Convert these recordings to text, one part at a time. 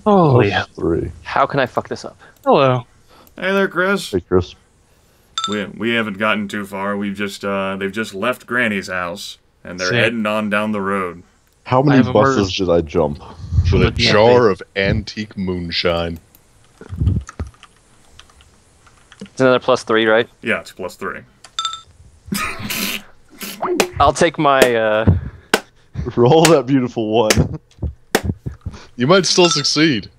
Holy Plus 3. How can I fuck this up? hello. Hey there, Chris. Hey, Chris. We haven't gotten too far. We've just they've just left Granny's house and they're Sick. heading on down the road. How I many have buses emerged. did I jump? With a the jar of antique moonshine. It's another +3, right? Yeah, it's +3. I'll take my, Roll that beautiful 1. You might still succeed.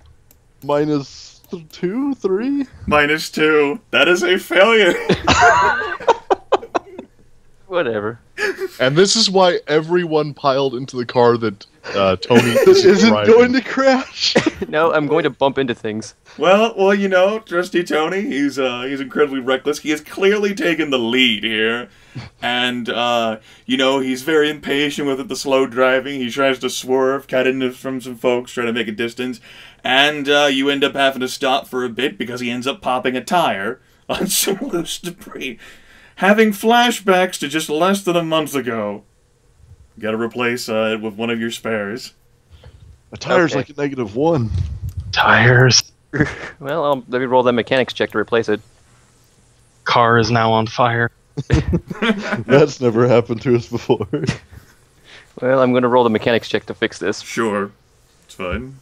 Minus 2, 3? -2. That is a failure. whatever. And this is why everyone piled into the car that Tony This isn't driving. going to crash. No, I'm going to bump into things. well, you know, Trusty Tony, he's incredibly reckless. He has clearly taken the lead here. And, you know, he's very impatient with it, the slow driving. He tries to swerve, cut into from some folks, try to make a distance. And you end up having to stop for a bit because he ends up popping a tire on some loose debris. Having flashbacks to just less than a month ago. You gotta replace it with one of your spares. A tire's Okay. like a -1. Tires. Well, let me roll that mechanics check to replace it. Car is now on fire. That's never happened to us before. Well, I'm going to roll the mechanics check to fix this. Sure. It's fine.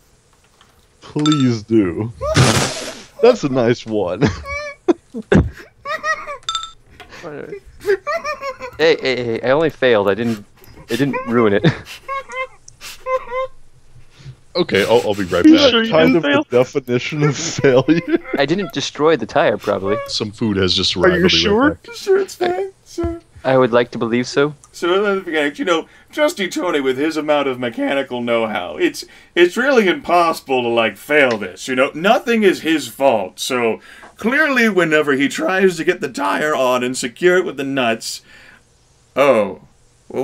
Please do. That's a nice 1. Hey, I only failed. It didn't ruin it. Okay, I'll be right You back. sure you Kind didn't of fail? the definition of failure. I didn't destroy the tire, probably. Some food has just arrived. you I'll be sure? Right back. Sure, it's fine. Sure. I would like to believe so. So, mechanics, you know, Trusty Tony, with his amount of mechanical know-how, it's really impossible to, like, fail this. You know, nothing is his fault. So, clearly, whenever he tries to get the tire on and secure it with the nuts... Oh. Well,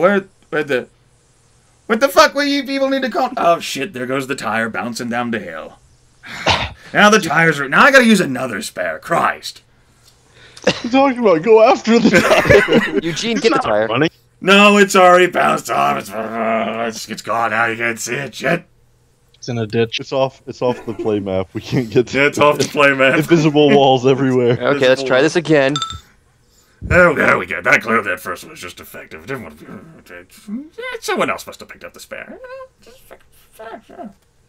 what the fuck will you people need to call... Oh, shit, there goes the tire bouncing down the hill. Now the tires are... Now I gotta use another spare. Christ. What are you talking about? Go after the tire. Eugene, get the tire. Funny. No, it's already bounced off. It's gone now. You can't see it. Shit. It's in a ditch. It's off the play map. We can't get to Yeah, it's off the play, man. Invisible walls everywhere. Okay, let's try this again. Oh, there we go. That clearly that first one was just effective. Didn't want to... Someone else must have picked up the spare.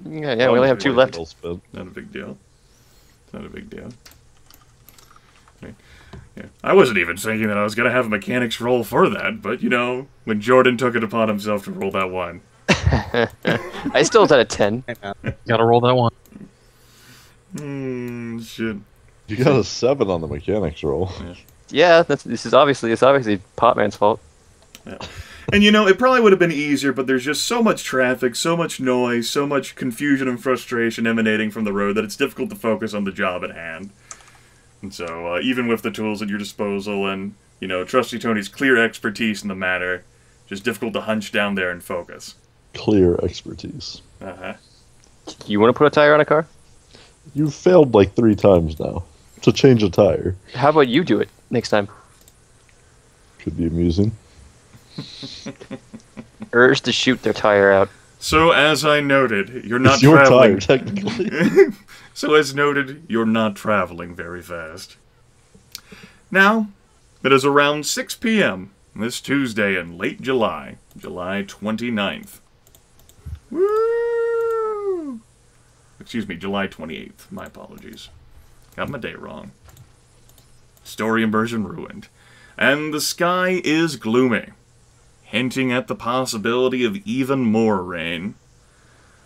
Yeah, we only have 2 left. Not a big deal. Not a big deal. Yeah. I wasn't even thinking that I was going to have a mechanics roll for that, but, you know, when Jordan took it upon himself to roll that 1. I still had a 10. Gotta roll that one. Shit. You got a 7 on the mechanics roll. Yeah, this is obviously Potman's fault. Yeah. And, you know, it probably would have been easier, but there's just so much traffic, so much noise, so much confusion and frustration emanating from the road that it's difficult to focus on the job at hand. And so, even with the tools at your disposal and, you know, Trusty Tony's clear expertise in the matter, just difficult to hunch down there and focus. Clear expertise. Uh-huh. You want to put a tire on a car? You've failed like 3 times now to change a tire. How about you do it next time? Could be amusing. Urge to shoot their tire out. So, as I noted, you're not It's your traveling... tire, technically. So, as noted, you're not traveling very fast. Now, it is around 6 p.m. this Tuesday in late July, July 29th. Woo! Excuse me, July 28th. My apologies. Got my date wrong. Story immersion ruined. And the sky is gloomy, hinting at the possibility of even more rain.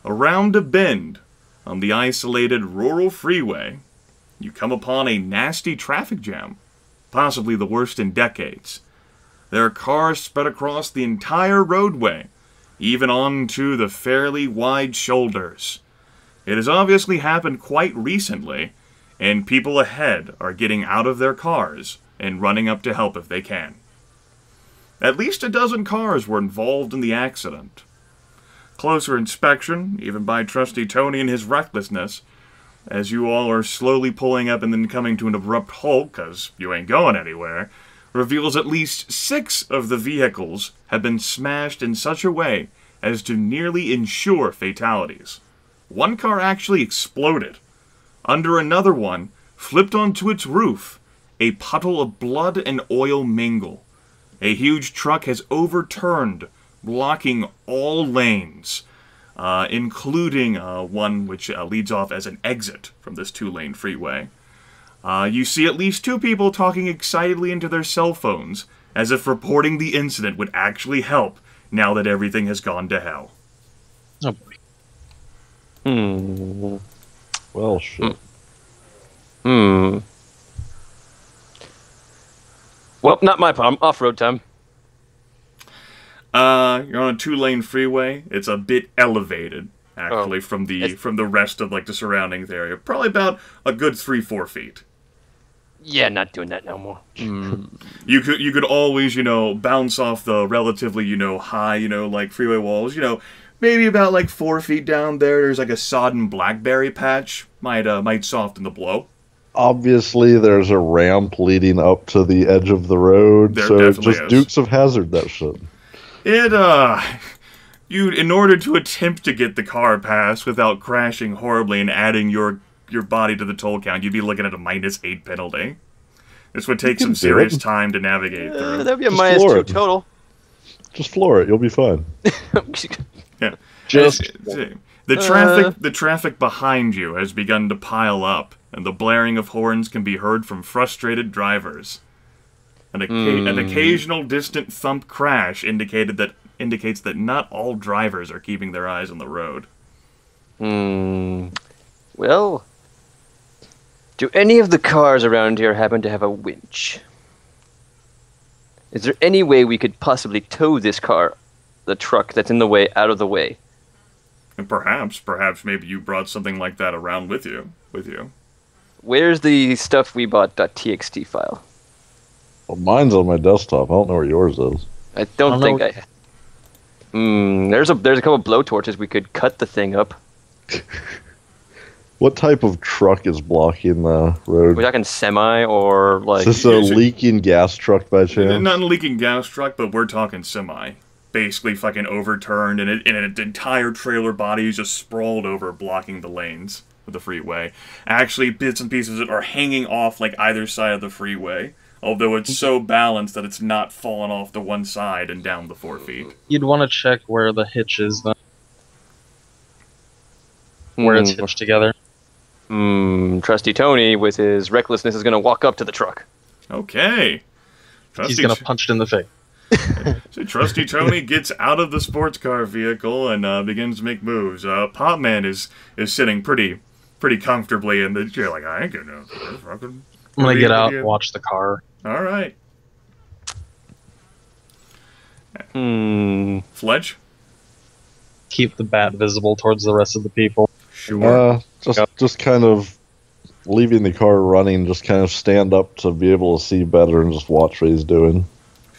Around a bend on the isolated rural freeway, you come upon a nasty traffic jam, possibly the worst in decades. There are cars spread across the entire roadway, even onto the fairly wide shoulders. It has obviously happened quite recently, and people ahead are getting out of their cars and running up to help if they can. At least a dozen cars were involved in the accident. Closer inspection, even by Trusty Tony and his recklessness, as you all are slowly pulling up and then coming to an abrupt halt, because you ain't going anywhere, reveals at least 6 of the vehicles have been smashed in such a way as to nearly ensure fatalities. one car actually exploded. Under another one, flipped onto its roof, a puddle of blood and oil mingle. A huge truck has overturned, blocking all lanes, including one which leads off as an exit from this 2-lane freeway. You see at least 2 people talking excitedly into their cell phones, as if reporting the incident would actually help now that everything has gone to hell. Oh boy. Well, shit. Well, not my problem. Off-road time. You're on a 2-lane freeway. It's a bit elevated, actually, from the rest of like the surrounding area. Probably about a good 3-4 feet. Yeah, not doing that no more. You could always, bounce off the relatively, high, like freeway walls. Maybe about like 4 feet down there's like a sodden blackberry patch. Might soften the blow. Obviously, there's a ramp leading up to the edge of the road, There so definitely just is. Dukes of Hazzard that shit. In order to attempt to get the car past without crashing horribly and adding your body to the toll count, you'd be looking at a -8 penalty. This would take some serious time to navigate through. That'd be a Just -2 floor it. total. Just floor it, you'll be fine. Yeah. Just The traffic behind you has begun to pile up, and the blaring of horns can be heard from frustrated drivers. An occasional distant thump crash indicates that not all drivers are keeping their eyes on the road. Well, do any of the cars around here happen to have a winch? Is there any way we could possibly tow this car, the truck that's in the way, out of the way? And perhaps maybe you brought something like that around with you. Where's the stuff we bought .txt file? Well, mine's on my desktop. I don't know where yours is. I don't think I... There's a couple blowtorches. We could cut the thing up. What type of truck is blocking the road? We're talking semi or like... Is this a leaking gas truck by chance? Not a leaking gas truck, but we're talking semi. Basically fucking overturned, and an entire trailer body is just sprawled over, blocking the lanes of the freeway. Actually, bits and pieces of it are hanging off like either side of the freeway, although it's so balanced that it's not falling off to one side and down the 4 feet. You'd want to check where the hitch is, then. Where it's hitched together. Trusty Tony, with his recklessness, is going to walk up to the truck. Okay. He's going to punch it in the face. So Trusty Tony gets out of the sports car vehicle and begins to make moves. Potman is sitting pretty comfortably in the chair, like, I ain't gonna fucking... I'm going to get out and watch the car. All right. Fletch? Keep the bat visible towards the rest of the people. Sure. Just kind of leaving the car running, just kind of stand up to be able to see better and just watch what he's doing.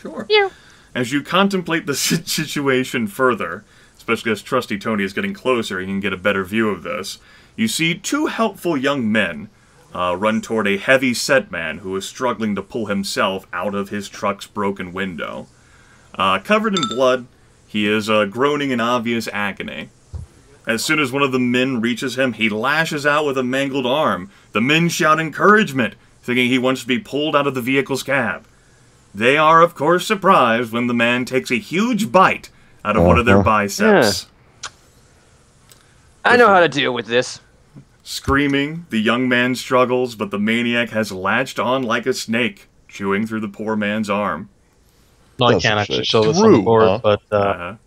Sure. Yeah. As you contemplate the situation further, especially as Trusty Tony is getting closer, you can get a better view of this. You see 2 helpful young men run toward a heavy-set man who is struggling to pull himself out of his truck's broken window. Covered in blood, he is groaning in obvious agony. As soon as one of the men reaches him, he lashes out with a mangled arm. The men shout encouragement, thinking he wants to be pulled out of the vehicle's cab. They are, of course, surprised when the man takes a huge bite out of one of their biceps. Yeah. I know how to deal with this. Screaming, the young man struggles, but the maniac has latched on like a snake, chewing through the poor man's arm. No, I can't actually show this on the board, but I'm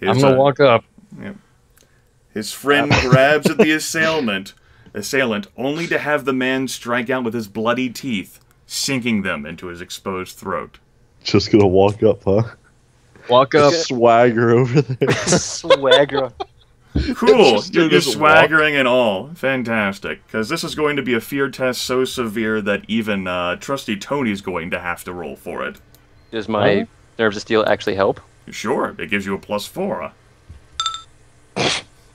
going to walk up. Yeah. His friend grabs at the assailant, only to have the man strike out with his bloody teeth, sinking them into his exposed throat. Just gonna walk up, huh? Walk up. Swagger over there. Swagger. Cool. You're swaggering and all. Fantastic. Because this is going to be a fear test so severe that even Trusty Tony's going to have to roll for it. Does my Nerves of Steel actually help? Sure. It gives you a +4.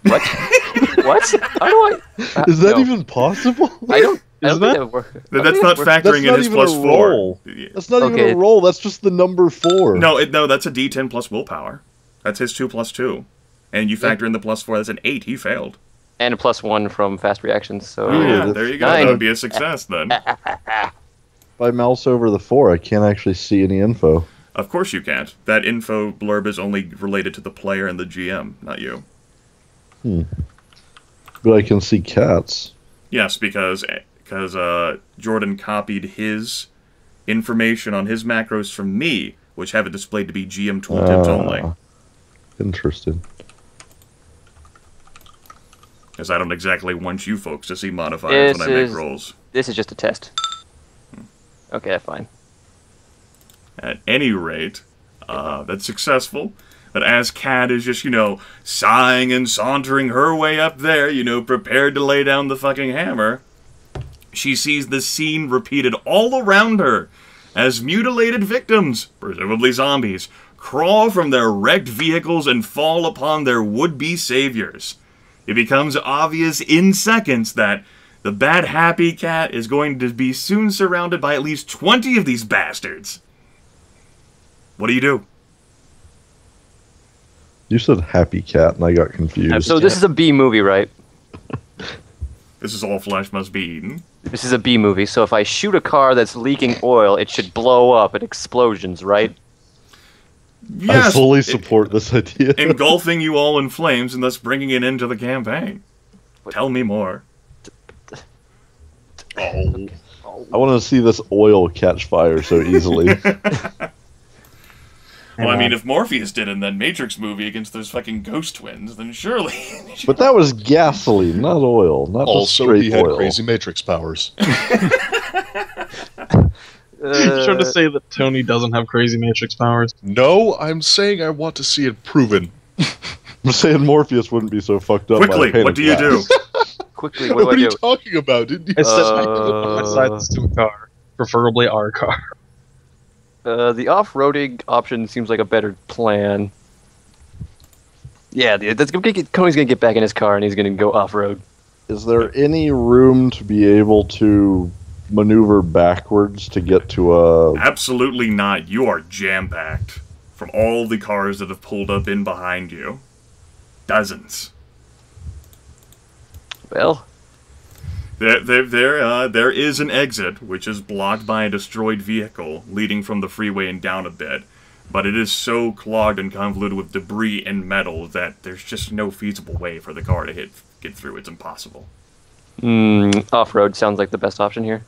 What? What? How do I... Is that even possible? I don't think that? that would work. That's not factoring in his +4. That's not even a roll. That's just the number 4. No, that's a D10 plus willpower. That's his 2 + 2. And you factor in the +4, that's an 8. He failed. And a +1 from fast reactions. So yeah, there you go. 9. That would be a success then. If I mouse over the 4, I can't actually see any info. Of course you can't. That info blurb is only related to the player and the GM, not you. But I can see cats. Yes, because Jordan copied his information on his macros from me, which have it displayed to be GM tooltips only. Interesting. Because I don't exactly want you folks to see modifiers when I make rolls. This is just a test. Okay, fine. At any rate, that's successful. But as Kat is just, sighing and sauntering her way up there, prepared to lay down the fucking hammer, she sees the scene repeated all around her as mutilated victims, presumably zombies, crawl from their wrecked vehicles and fall upon their would-be saviors. It becomes obvious in seconds that the bad happy cat is going to be soon surrounded by at least 20 of these bastards. What do you do? You said happy cat, and I got confused. So this is a B movie, right? This is all flesh must be eaten. This is a B movie, so if I shoot a car that's leaking oil, it should blow up at explosions, right? Yes, I fully support this idea. Engulfing you all in flames and thus bringing it into the campaign. Tell me more. I want to see this oil catch fire so easily. Well, I mean, if Morpheus did in that Matrix movie against those fucking ghost twins, then surely... But that was gasoline, not oil. Not also, he had crazy Matrix powers. You're trying to say that Tony doesn't have crazy Matrix powers? No, I'm saying I want to see it proven. I'm saying Morpheus wouldn't be so fucked up. Quickly, what do you do? Quickly, what do I do? What are you talking about? Didn't you? I set my sights to a car, preferably our car. The off-roading option seems like a better plan. Yeah, Tony's gonna get back in his car and he's gonna go off-road. Is there any room to be able to maneuver backwards to get to a... Absolutely not. You are jam-packed from all the cars that have pulled up in behind you. Dozens. Well... There is an exit, which is blocked by a destroyed vehicle, leading from the freeway and down a bit. But it is so clogged and convoluted with debris and metal that there's just no feasible way for the car to get through. It's impossible. Off-road sounds like the best option here.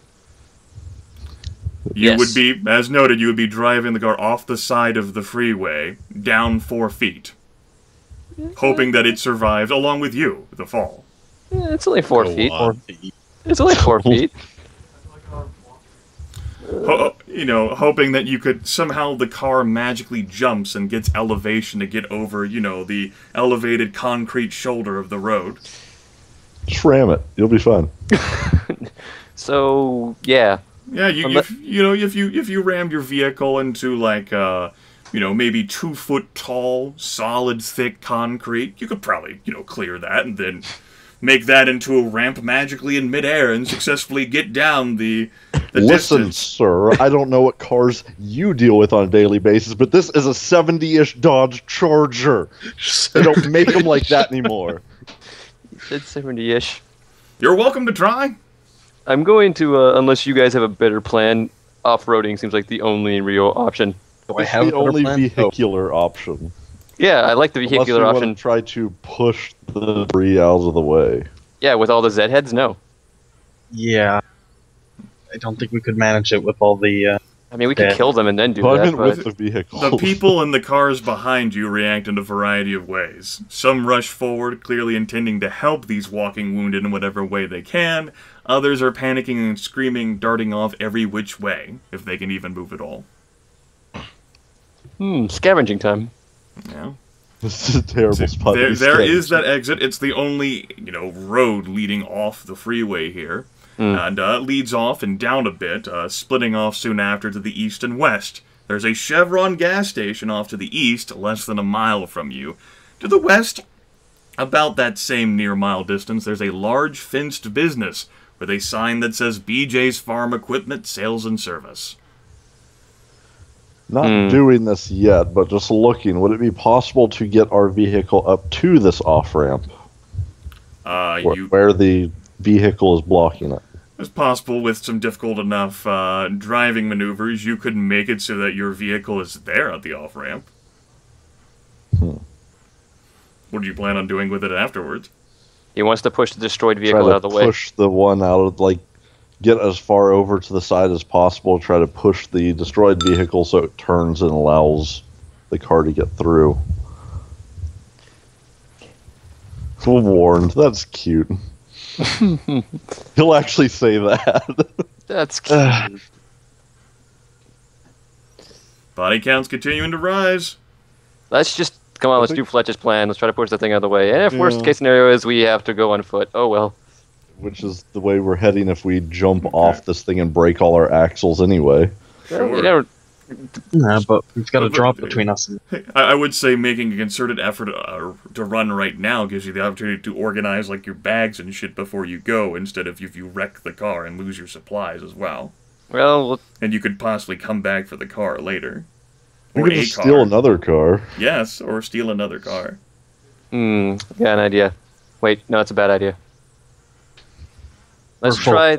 You would be, as noted, you would be driving the car off the side of the freeway, down 4 feet, hoping that it survives, along with you, the fall. Yeah, it's only 4 feet. 4 feet. It's only 4 feet. Hoping that you could, somehow the car magically jumps and gets elevation to get over, the elevated concrete shoulder of the road. Just ram it. You'll be fine. So, yeah. Yeah, if you rammed your vehicle into, like, maybe 2 foot tall, solid, thick concrete, you could probably, clear that and then make that into a ramp magically in midair and successfly get down the Listen, distance. sir, I don't know what cars you deal with on a daily basis, but this is a 70-ish Dodge Charger. They don't make them like that anymore. It's 70-ish. You're welcome to try. I'm going to, unless you guys have a better plan, off-roading seems like the only real option. Do I have the only vehicular option? Yeah, I like the vehicular option. Want to try to push the debris out of the way. Yeah, with all the Z-heads, no. Yeah. I don't think we could manage it with all the... I mean, we could kill them and then do that, but... with the vehicle. The people in the cars behind you react in a variety of ways. Some rush forward, clearly intending to help these walking wounded in whatever way they can. Others are panicking and screaming, darting off every which way, if they can even move at all. Scavenging time. Yeah. This is a terrible spot. There is that exit. It's the only, road leading off the freeway here. And leads off and down a bit, splitting off soon after to the east and west. There's a Chevron gas station off to the east, less than a mile from you. To the west, about that same near-mile distance, there's a large fenced business with a sign that says BJ's Farm Equipment Sales and Service. Not doing this yet, but just looking. Would it be possible to get our vehicle up to this off-ramp? Where the vehicle is blocking it? It's possible with some difficult enough driving maneuvers, you could make it so that your vehicle is there at the off-ramp. What do you plan on doing with it afterwards? He wants to push the destroyed vehicle out of the way. Push the one out of, like, get as far over to the side as possible, try to push the destroyed vehicle so it turns and allows the car to get through. Warned, that's cute. He'll actually say that. That's cute. Body count's continuing to rise. Let's just, come on, let's do Fletch's plan. Let's try to push the thing out of the way. And if worst case scenario is we have to go on foot, oh well. Which is the way we're heading if we jump off this thing and break all our axles anyway. Sure. But we've got a drop between us. I would say making a concerted effort to run right now gives you the opportunity to organize like your bags and shit before you go, instead of if you wreck the car and lose your supplies as well. Well, and you could possibly come back for the car later. Or we could just steal another car. Yes, or steal another car. Got an idea. Wait, no, it's a bad idea. Let's try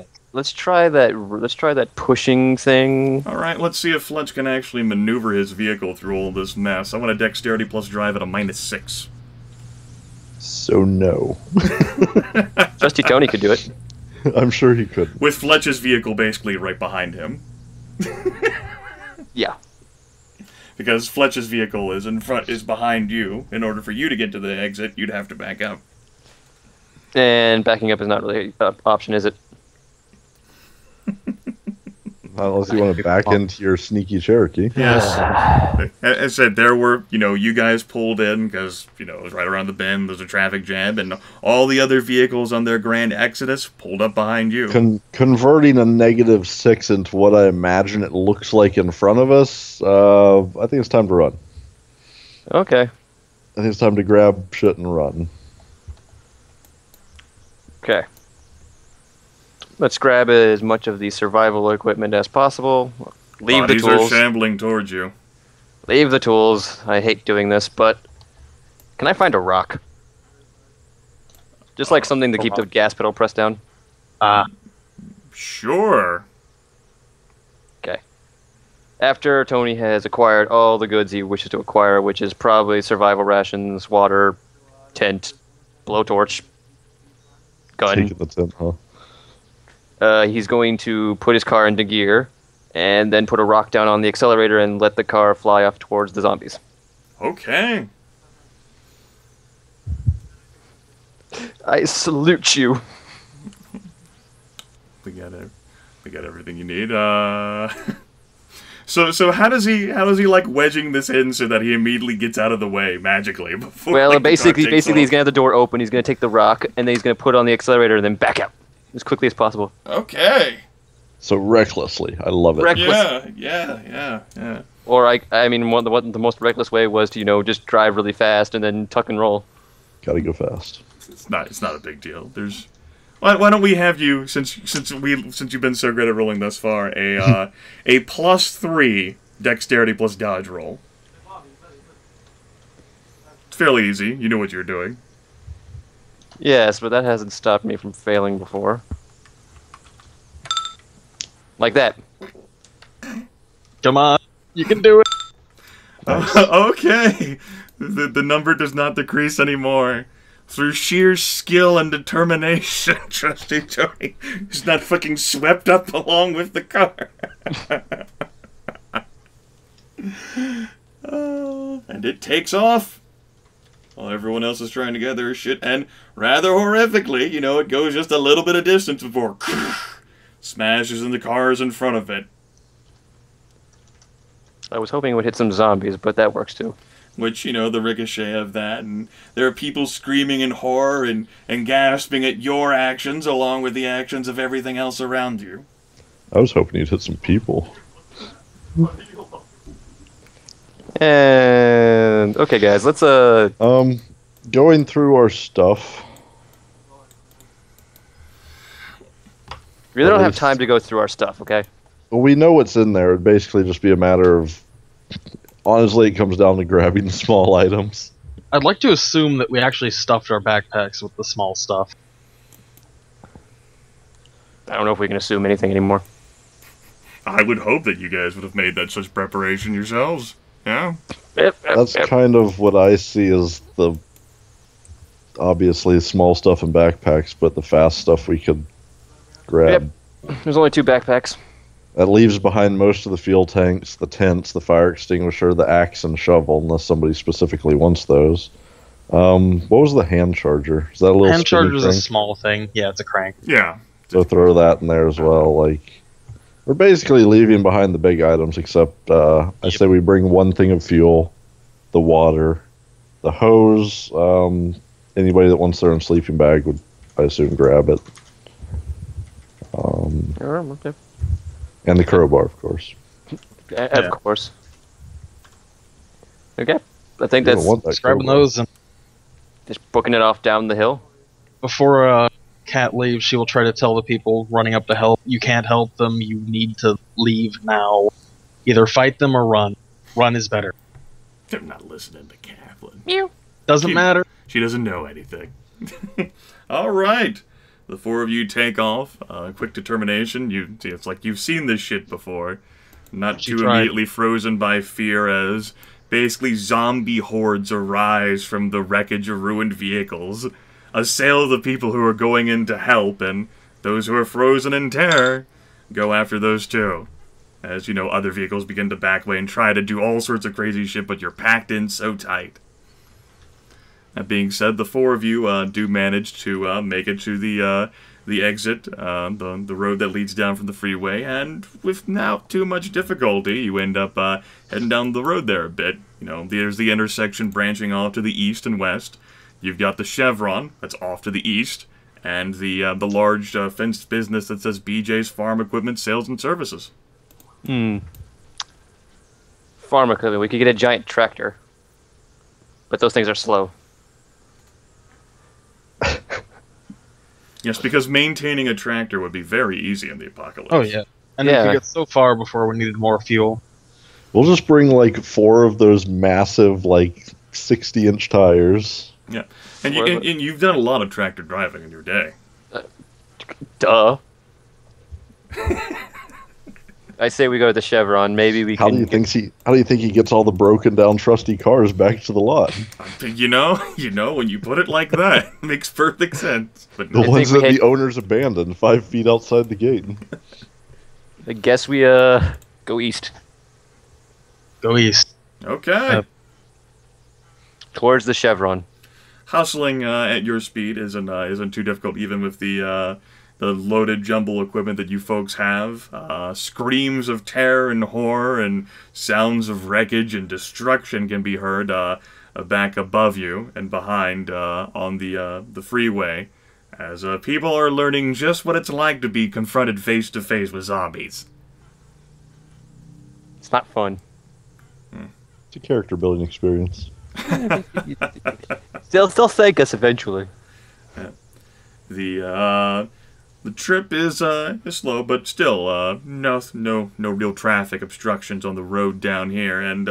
that pushing thing. All right, let's see if Fletch can actually maneuver his vehicle through all this mess. I want a dexterity plus drive at a -6. So no. Trusty Tony could do it. I'm sure he could. With Fletch's vehicle basically right behind him. Yeah. Because Fletch's vehicle is behind you. In order for you to get to the exit, you'd have to back up. And backing up is not really an option, is it? Unless you want to back into your sneaky Cherokee. Yes. As I said, there were, you guys pulled in because, it was right around the bend, there's a traffic jam, and all the other vehicles on their grand exodus pulled up behind you. Converting a -6 into what I imagine it looks like in front of us, I think it's time to run. Okay. I think it's time to grab shit and run. Okay. Let's grab as much of the survival equipment as possible. Leave the tools. These are shambling towards you. Leave the tools. I hate doing this, but can I find a rock? Just like something to keep the gas pedal pressed down. Sure. Okay. After Tony has acquired all the goods he wishes to acquire, which is probably survival rations, water, tent, blowtorch, gun. Taking the tent, huh? He's going to put his car into gear and then put a rock down on the accelerator and let the car fly off towards the zombies. Okay. I salute you. We got everything you need. So how does he like wedging this in so that he immediately gets out of the way magically before? Well, like, basically he's gonna have the door open. He's gonna take the rock and then he's gonna put it on the accelerator and then back out as quickly as possible. Okay. So recklessly, I love it. Yeah. Or I mean, the most reckless way was to just drive really fast and then tuck and roll. Gotta go fast. It's not a big deal. Why don't we have you, since you've been so good at rolling thus far, a +3 dexterity plus dodge roll. It's fairly easy. You know what you're doing. Yes, but that hasn't stopped me from failing before. Like that. Come on, you can do it. Okay, the number does not decrease anymore. Through sheer skill and determination, Trusty Tony is not fucking swept up along with the car. And it takes off while everyone else is trying to gather his shit, and rather horrifically, it goes just a little bit of distance before smashes into cars in front of it. I was hoping it would hit some zombies, but that works too. Which, the ricochet of that, and there are people screaming in horror and gasping at your actions along with the actions of everything else around you. I was hoping you'd hit some people. And okay, guys, let's going through our stuff. We really don't have time to go through our stuff, okay? Well, we know what's in there. It'd basically just be a matter of honestly, it comes down to grabbing the small items. I'd like to assume that we actually stuffed our backpacks with the small stuff. I don't know if we can assume anything anymore. I would hope that you guys would have made that such preparation yourselves. Yeah? That's kind of what I see as the... Obviously, small stuff in backpacks, but the fast stuff we could grab. Yep. There's only 2 backpacks. That leaves behind most of the fuel tanks, the tents, the fire extinguisher, the axe and shovel, unless somebody specifically wants those. What was the hand charger? Is that a little hand charger is a crank? small thing. Yeah, it's a crank. Yeah. So throw that in there as well. Like, we're basically leaving behind the big items, except I say we bring one thing of fuel, the water, the hose. Anybody that wants their own sleeping bag would, I assume, grab it. Okay. And the crowbar, of course. Of course. Okay. I think that's grabbing those and just booking it off down the hill. Before Kat leaves, she will try to tell the people running up to help, you can't help them, you need to leave now. Either fight them or run. Run is better. They're not listening to Kathlyn. Meow. Doesn't matter. She doesn't know anything. All right. The 4 of you take off. Quick determination. It's like you've seen this shit before. Not too immediately frozen by fear as basically zombie hordes arise from the wreckage of ruined vehicles, assail the people who are going in to help, and those who are frozen in terror go after those too. As, other vehicles begin to back away and try to do all sorts of crazy shit, but you're packed in so tight. That being said, the 4 of you do manage to make it to the exit, the road that leads down from the freeway, and with not too much difficulty, you end up heading down the road there a bit. There's the intersection branching off to the east and west. You've got the chevron that's off to the east, and the large fenced business that says BJ's Farm Equipment Sales and Services. Farm equipment. We could get a giant tractor, but those things are slow. Yes, because maintaining a tractor would be very easy in the apocalypse. Oh, yeah. And then we get so far before we needed more fuel. We'll just bring, 4 of those massive, 60-inch tires. Yeah. And you've done a lot of tractor driving in your day. Duh. I say we go to the chevron. Maybe we can... How do you think he gets all the broken down trusty cars back to the lot? You know, when you put it like that, it makes perfect sense. But the ones that the owners abandoned 5 feet outside the gate. I guess we go east. Go east. Okay. Towards the chevron. Hustling at your speed isn't too difficult, even with the loaded jumble equipment that you folks have. Screams of terror and horror and sounds of wreckage and destruction can be heard back above you and behind on the freeway, as people are learning just what it's like to be confronted face to face with zombies. It's not fun. It's a character building experience. They'll thank us eventually. The trip is slow, but still no real traffic obstructions on the road down here, and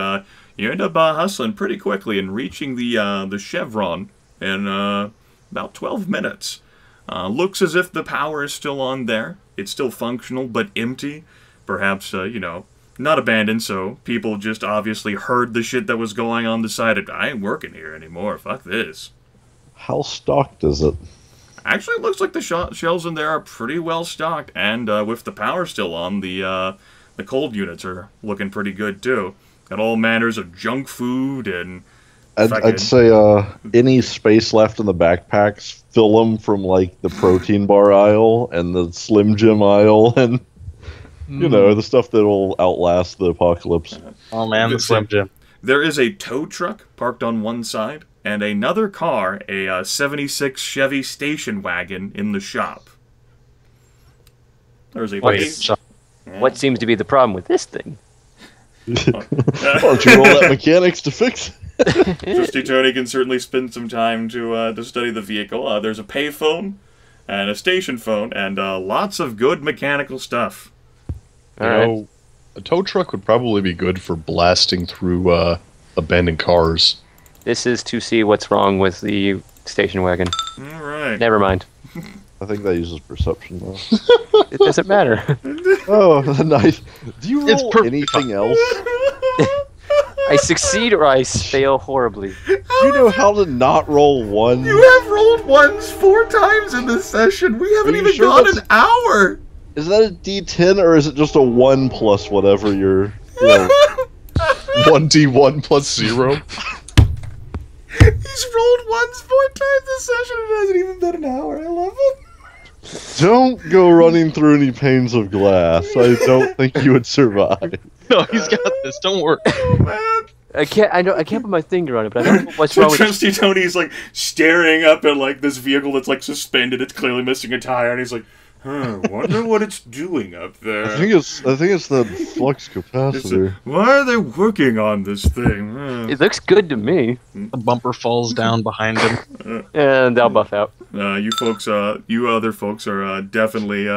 you end up hustling pretty quickly and reaching the chevron in about 12 minutes. Looks as if the power is still on there. It's still functional, but empty. Perhaps not abandoned, so people just obviously heard the shit that was going on, decided, I ain't working here anymore, fuck this. How stocked is it? Actually, it looks like the shelves in there are pretty well stocked, and with the power still on, the cold units are looking pretty good too. Got all manners of junk food and... I'd say any space left in the backpacks, fill them from the protein bar aisle and the Slim Jim aisle and... the stuff that will outlast the apocalypse. Oh man, the Slim Jim. There is a tow truck parked on one side, and another car, a 76 Chevy station wagon, in the shop. There's a... What seems to be the problem with this thing? Why don't you roll that mechanics to fix it? Trusty Tony can certainly spend some time to study the vehicle. There's a payphone, and a station phone, and lots of good mechanical stuff. A tow truck would probably be good for blasting through abandoned cars. This is to see what's wrong with the station wagon. All right. Never mind. I think that uses perception though. It doesn't matter. Oh, nice. Do you It's roll perfect. anything else? I succeed or I fail horribly. Do you know how to not roll one? You have rolled ones 4 times in this session. We haven't Are you even sure gone that's- an hour. Is that a D10 or is it just a 1 plus whatever you're... You know, 1d1 plus 0. He's rolled ones 4 times this session. It hasn't even been an hour. I love it. don't go running through any panes of glass. I don't think you would survive. No, he's got this. Don't worry. Oh man. I can't put my finger on it, but I don't know what's wrong with it. Trusty Tony's like staring up at like this vehicle that's like suspended. It's clearly missing a tire, and he's like, wonder what it's doing up there. I think it's the flux capacitor. Why are they working on this thing? It looks good to me. The bumper falls down behind him. And I'll buff out. You folks, you other folks are definitely.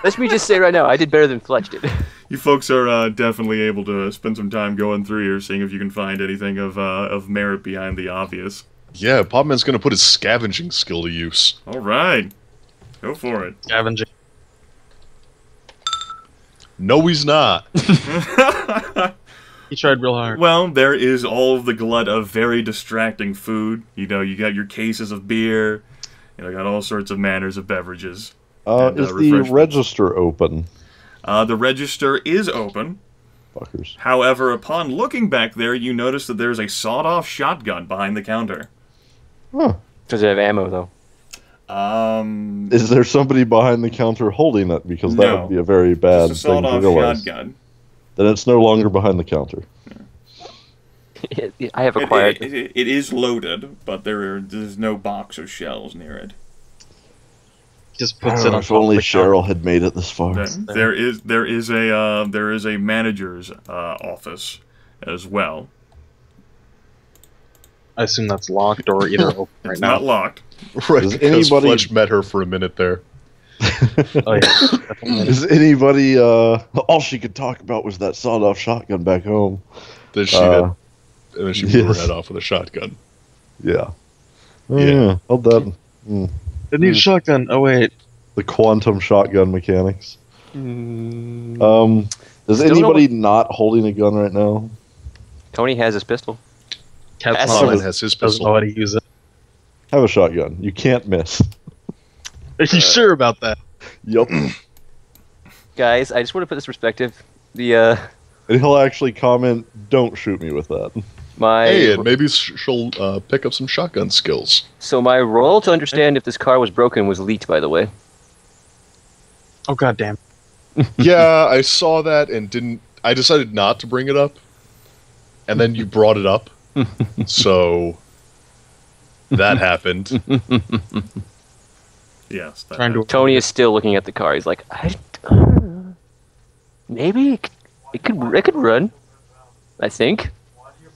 Let me just say right now, I did better than Fletch did. You folks are definitely able to spend some time going through here, seeing if you can find anything of merit behind the obvious. Yeah, Potman's gonna put his scavenging skill to use. All right, go for it. Scavenging. No, he's not. He tried real hard. Well, there is all of the glut of very distracting food. You know, you got your cases of beer. You know, got all sorts of manners of beverages. And, Is the refreshments. register open? The register is open. Fuckers. However, upon looking back there, you notice that there's a sawed-off shotgun behind the counter. Huh. Does it have ammo, though? Is there somebody behind the counter holding it? Because that No. would be a very bad Just a thing to sawed-off realize. shotgun. Then it's no longer behind the counter. I have acquired. It is loaded, but there's no box or shells near it. Just puts it on If only top of the counter. Cheryl had made it this far. There is a manager's office as well. I assume that's locked or either open right It's now. not locked. Right, Does because anybody- Fletch met her for a minute there. Oh yeah. Definitely. Is anybody, all she could talk about was that sawed-off shotgun back home. Then she Uh, and then she blew her yes. head off with a shotgun. Yeah. Oh, Yeah. yeah. Hold that. I need a shotgun. Oh wait. The quantum shotgun mechanics. Is Still anybody not holding a gun right now? Tony has his pistol. Cat's That's not Potman doesn't has his know pistol. how to use it. Have a shotgun. You can't miss. Are you sure about that? Yup. Guys, I just want to put this in perspective. The And he'll actually comment, "Don't shoot me with that." my Hey, and maybe she'll pick up some shotgun skills. so my roll to understand if this car was broken was leaked, by the way. Oh god damn. Yeah, I saw that and didn't. I decided not to bring it up, and then you brought it up, so that happened. Yes. That Trying to Tony is still looking at the car. He's like, maybe it could run. I think.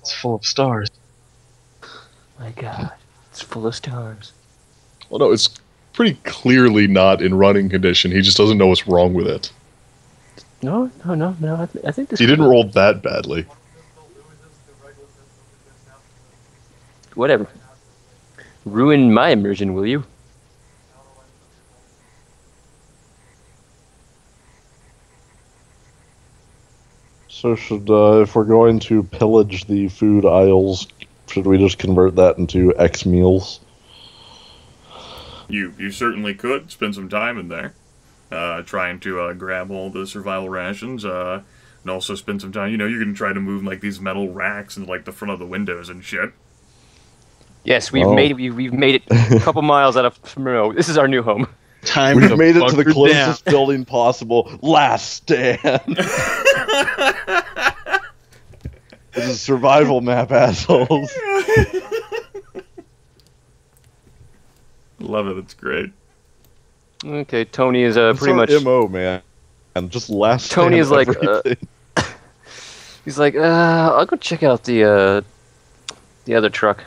It's full of stars. My God, it's full of stars. Well, no, it's pretty clearly not in running condition. He just doesn't know what's wrong with it. No. I think this. He didn't roll that badly. Whatever. Ruin my immersion, will you? So should, if we're going to pillage the food aisles, should we just convert that into X meals? You certainly could spend some time in there, trying to grab all the survival rations, and also spend some time. You know, you can try to move like these metal racks into like the front of the windows and shit. Yes, we've Oh. made it a couple miles out of Monroe. This is our new home. Time We've to made it to the bunker closest building possible. Last stand. This is survival map, assholes. Love it. It's great. Okay, Tony is That's pretty our much. MO, man. And just last Tony stand is like, everything. He's like, I'll go check out the other truck.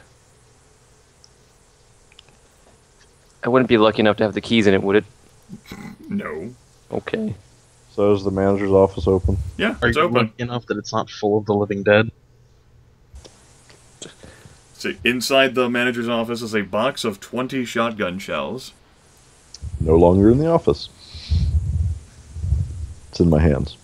I wouldn't be lucky enough to have the keys in it, would it? No. Okay. So is the manager's office open? Yeah, Are it's you open. lucky enough that it's not full of the living dead? So inside the manager's office is a box of 20 shotgun shells. No longer in the office. It's in my hands.